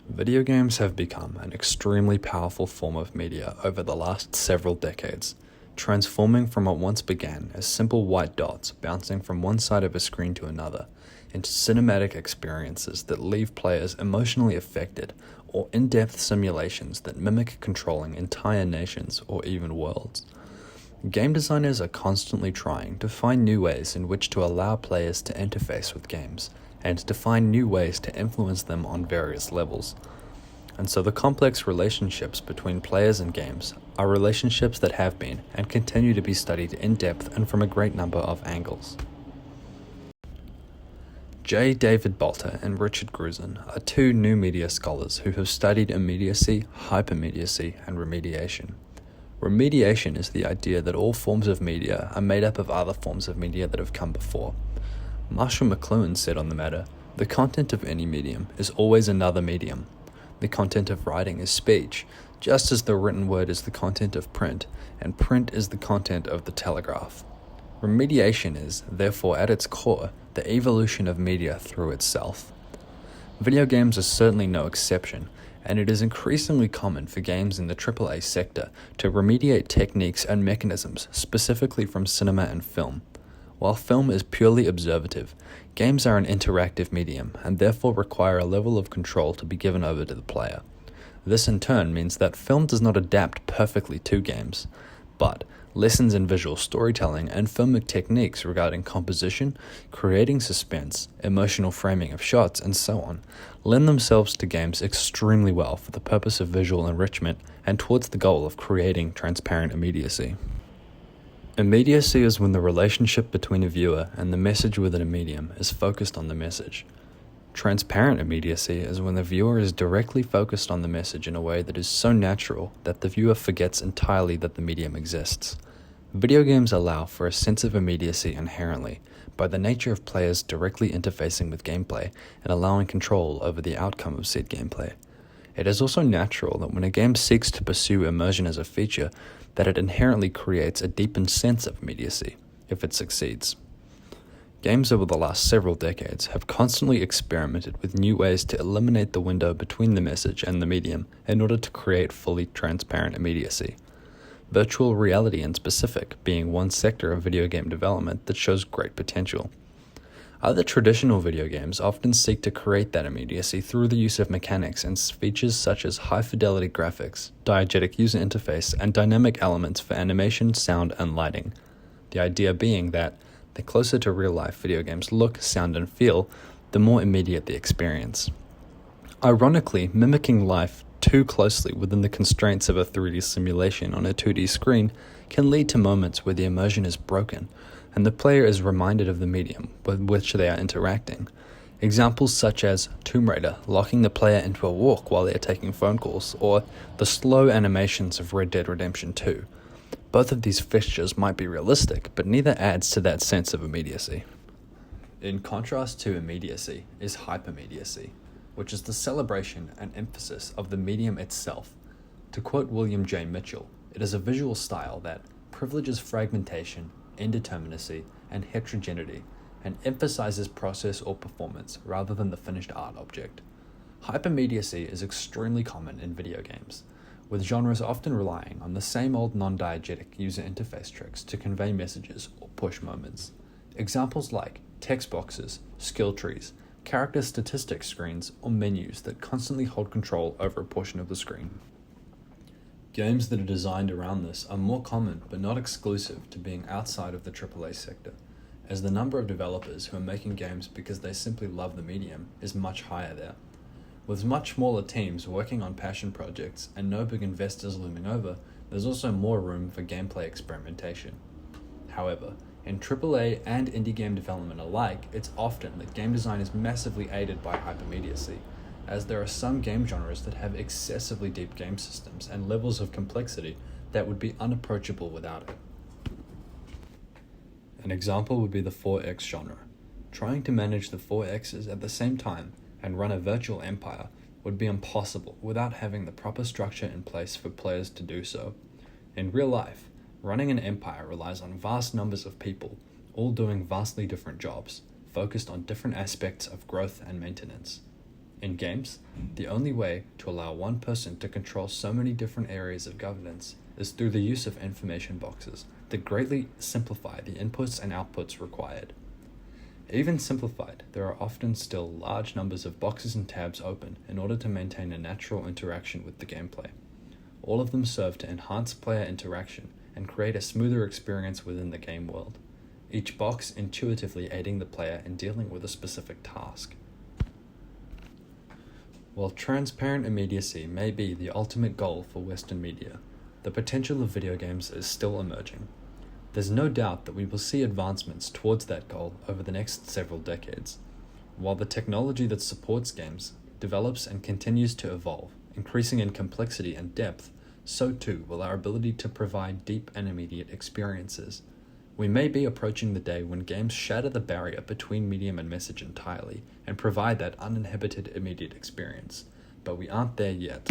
Video games have become an extremely powerful form of media over the last several decades, transforming from what once began as simple white dots bouncing from one side of a screen to another into cinematic experiences that leave players emotionally affected, or in-depth simulations that mimic controlling entire nations or even worlds. Game designers are constantly trying to find new ways in which to allow players to interface with games, and to find new ways to influence them on various levels. And so the complex relationships between players and games are relationships that have been and continue to be studied in depth and from a great number of angles. J. David Bolter and Richard Grusin are two new media scholars who have studied immediacy, hypermediacy, and remediation. Remediation is the idea that all forms of media are made up of other forms of media that have come before. Marshall McLuhan said on the matter, "The content of any medium is always another medium. The content of writing is speech, just as the written word is the content of print, and print is the content of the telegraph." Remediation is, therefore, at its core, the evolution of media through itself. Video games are certainly no exception, and it is increasingly common for games in the AAA sector to remediate techniques and mechanisms specifically from cinema and film. While film is purely observative, games are an interactive medium and therefore require a level of control to be given over to the player. This in turn means that film does not adapt perfectly to games, but lessons in visual storytelling and filmic techniques regarding composition, creating suspense, emotional framing of shots, and so on, lend themselves to games extremely well for the purpose of visual enrichment and towards the goal of creating transparent immediacy. Immediacy is when the relationship between a viewer and the message within a medium is focused on the message. Transparent immediacy is when the viewer is directly focused on the message in a way that is so natural that the viewer forgets entirely that the medium exists. Video games allow for a sense of immediacy inherently, by the nature of players directly interfacing with gameplay and allowing control over the outcome of said gameplay. It is also natural that when a game seeks to pursue immersion as a feature, that it inherently creates a deepened sense of immediacy, if it succeeds. Games over the last several decades have constantly experimented with new ways to eliminate the window between the message and the medium in order to create fully transparent immediacy. Virtual reality in specific being one sector of video game development that shows great potential. Other traditional video games often seek to create that immediacy through the use of mechanics and features such as high-fidelity graphics, diegetic user interface, and dynamic elements for animation, sound, and lighting. The idea being that the closer to real-life video games look, sound, and feel, the more immediate the experience. Ironically, mimicking life too closely within the constraints of a 3D simulation on a 2D screen can lead to moments where the immersion is broken, and the player is reminded of the medium with which they are interacting. Examples such as Tomb Raider locking the player into a walk while they are taking phone calls, or the slow animations of Red Dead Redemption 2. Both of these fixtures might be realistic, but neither adds to that sense of immediacy. In contrast to immediacy is hypermediacy, which is the celebration and emphasis of the medium itself. To quote William J. Mitchell, it is a visual style that privileges fragmentation, indeterminacy, and heterogeneity, and emphasizes process or performance rather than the finished art object. Hypermediacy is extremely common in video games, with genres often relying on the same old non-diegetic user interface tricks to convey messages or push moments. Examples like text boxes, skill trees, character statistics screens, or menus that constantly hold control over a portion of the screen. Games that are designed around this are more common but not exclusive to being outside of the AAA sector, as the number of developers who are making games because they simply love the medium is much higher there. With much smaller teams working on passion projects and no big investors looming over, there's also more room for gameplay experimentation. However, in AAA and indie game development alike, it's often that game design is massively aided by hypermediacy, as there are some game genres that have excessively deep game systems and levels of complexity that would be unapproachable without it. An example would be the 4X genre. Trying to manage the 4Xs at the same time and run a virtual empire would be impossible without having the proper structure in place for players to do so. In real life, running an empire relies on vast numbers of people, all doing vastly different jobs, focused on different aspects of growth and maintenance. In games, the only way to allow one person to control so many different areas of governance is through the use of information boxes that greatly simplify the inputs and outputs required. Even simplified, there are often still large numbers of boxes and tabs open in order to maintain a natural interaction with the gameplay. All of them serve to enhance player interaction and create a smoother experience within the game world, each box intuitively aiding the player in dealing with a specific task. While transparent immediacy may be the ultimate goal for Western media, the potential of video games is still emerging. There's no doubt that we will see advancements towards that goal over the next several decades. While the technology that supports games develops and continues to evolve, increasing in complexity and depth, so too will our ability to provide deep and immediate experiences. We may be approaching the day when games shatter the barrier between medium and message entirely and provide that uninhibited immediate experience, but we aren't there yet.